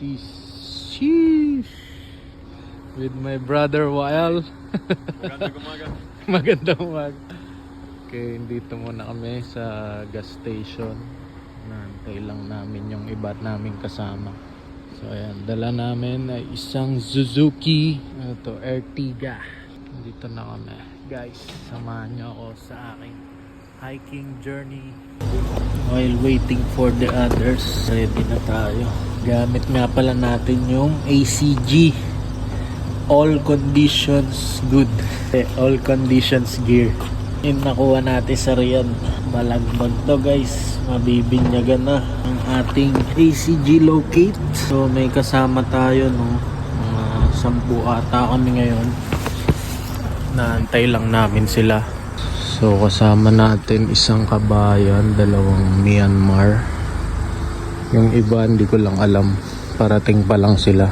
Sheesh. With my brother Wael. Magandang umaga. Magandang umaga. Okay, dito muna kami sa gas station. Nantay lang namin yung iba naming kasama. So ayan, dala namin ay isang Suzuki Ertiga. Dito na kami. Guys, samahan nyo ako sa aking hiking journey. While waiting for the others, ready na tayo. Gamit nga pala natin yung ACG All Conditions Good, All Conditions Gear. Yung nakuha natin sa Riyadh. Balagbag to guys, mabibinyagan na ang ating ACG Locate. So may kasama tayo, no, mga 10 ata kami ngayon. Naantay lang namin sila. So kasama natin isang kabayan, 2 Myanmar. Yung iba hindi ko lang alam, parating pa lang sila.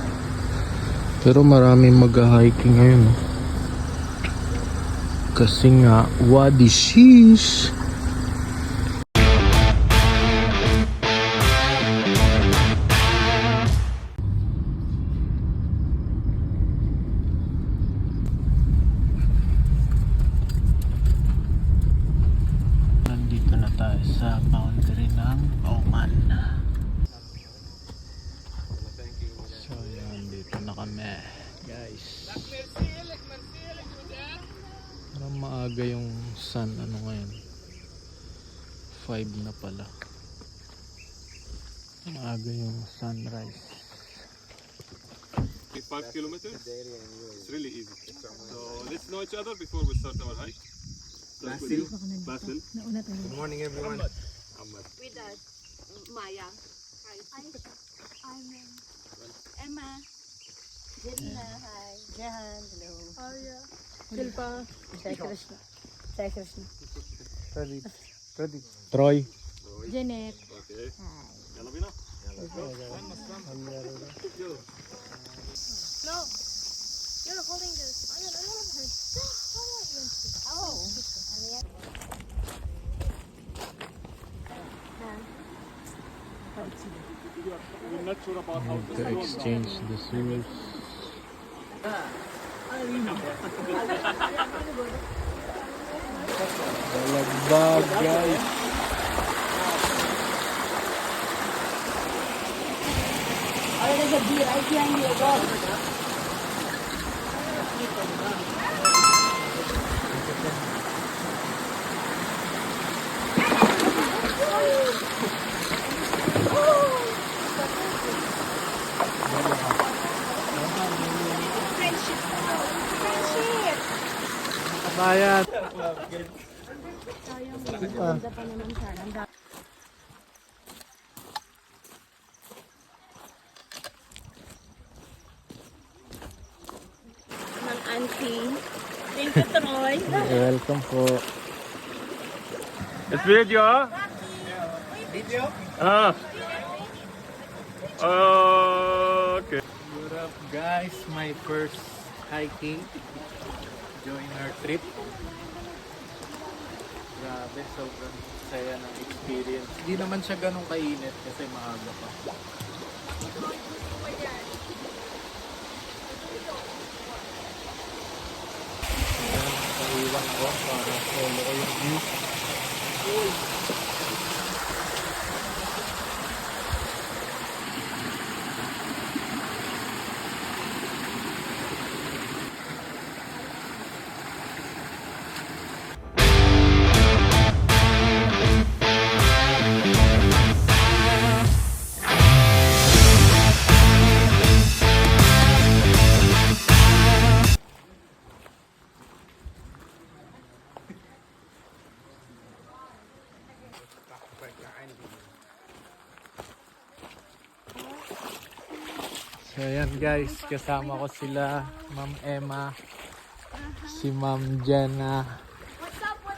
Pero maraming mag-hiking ngayon, no? Kasi nga Wadi Shish. Nandito na tayo sa boundary ng Oman. So yan, dito na kami guys. Parang maaga yung sun, ano ngayon, 5 na pala. Maaga yung sunrise. 5 kilometers. It's really easy. So let's know each other before we start our hike. Basil. Basil. Good morning, everyone. Ahmad. With us, Maya. Hi. I'm Emma. Jelena. Hi. Jahan, hello. Arya. Silpa. Sai Krishna. Sai Krishna. Troy. Janet. Okay. Yalla bina. No. You're holding this. I don't know her. Oh. We're not sure about how To exchange the shoes. Balagbag guys. There's a bee right behind you, go. Kabayan. Ganda pa naman sana. Ng auntie. Thank you, Troy. Welcome po. It's video, huh? Video? Ah. Okay. What up guys, my first hiking during our trip. Grabe, sobrang saya ng experience. Hindi naman siya ganun kainit kasi maaga pa. Naiwan ko para solo ko yung view. So ayan guys, kasama ko sila Ma'am Emma, si Ma'am Jenna. What's up, yo?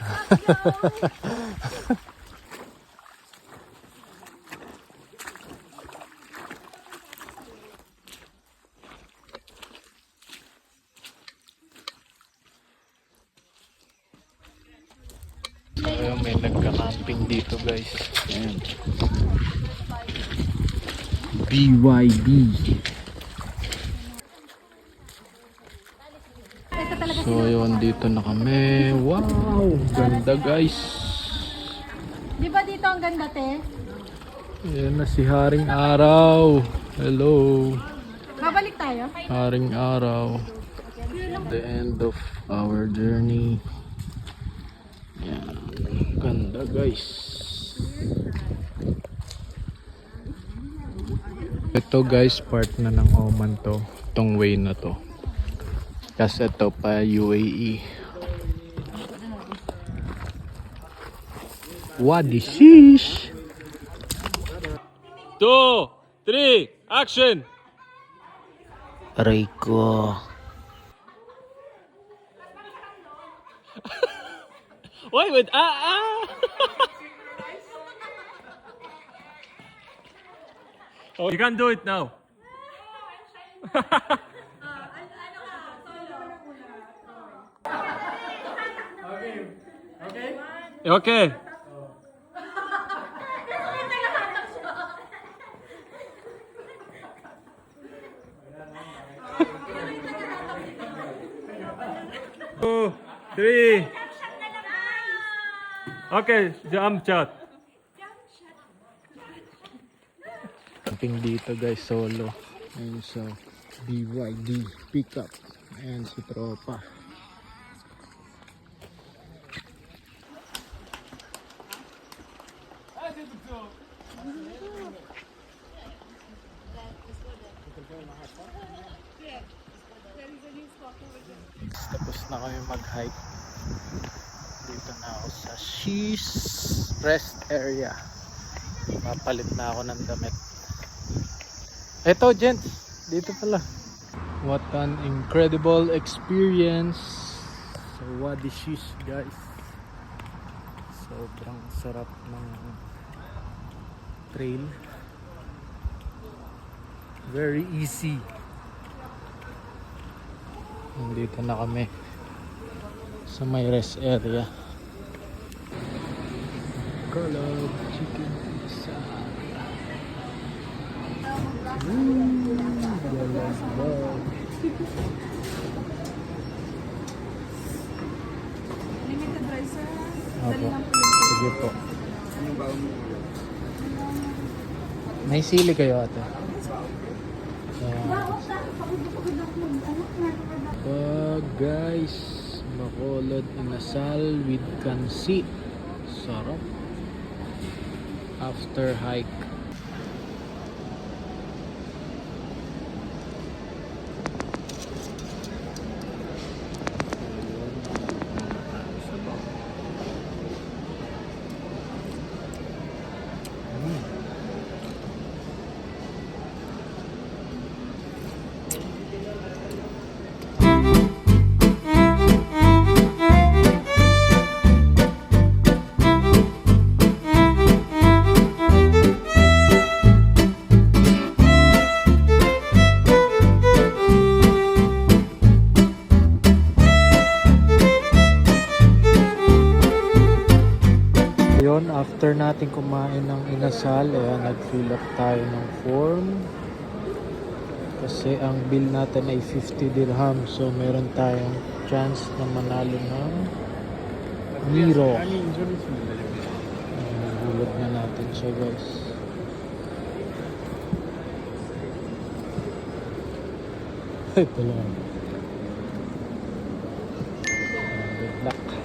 So ayun, may nagka-camping dito guys. Ayan. BYD. So yun, dito na kami. Wow, ganda guys. Di ba dito ang ganda, te? Ayan na si Haring Araw. Hello, Babalik tayo? Haring Araw. The end of our journey. Ayan, ganda guys. Ito guys, part na ng Oman to. Itong way na to. Kasi ito pa UAE. Wadi Shish. 2, 3, action! Aray ko. Why would ah? Oh, you can do it now. Okay. Two, three. Okay, jump shot. Camping dito guys, solo. Ayun sa BYD pickup. Ayan si tropa. Tapos na kami mag-hike. Dito na ako sa She's rest area. Mapalit na ako ng damit. Eto gents, dito pala. What an incredible experience sa Wadi Shish guys. Sobrang sarap ng trail. Very easy. Nandito na kami sa may rest area. Collab chicken pizza. Limited rice, sir. Opo. Sige po. May sili kayo ate? Guys, Bacolod inasal with kansi. Sarap. After hike. After natin kumain ng inasal, nag-fill up tayo ng form. Kasi ang bill natin ay 50 dirham. So meron tayong chance na manalo ng Miro. Hulog na natin siya guys. Ito lang. Good luck.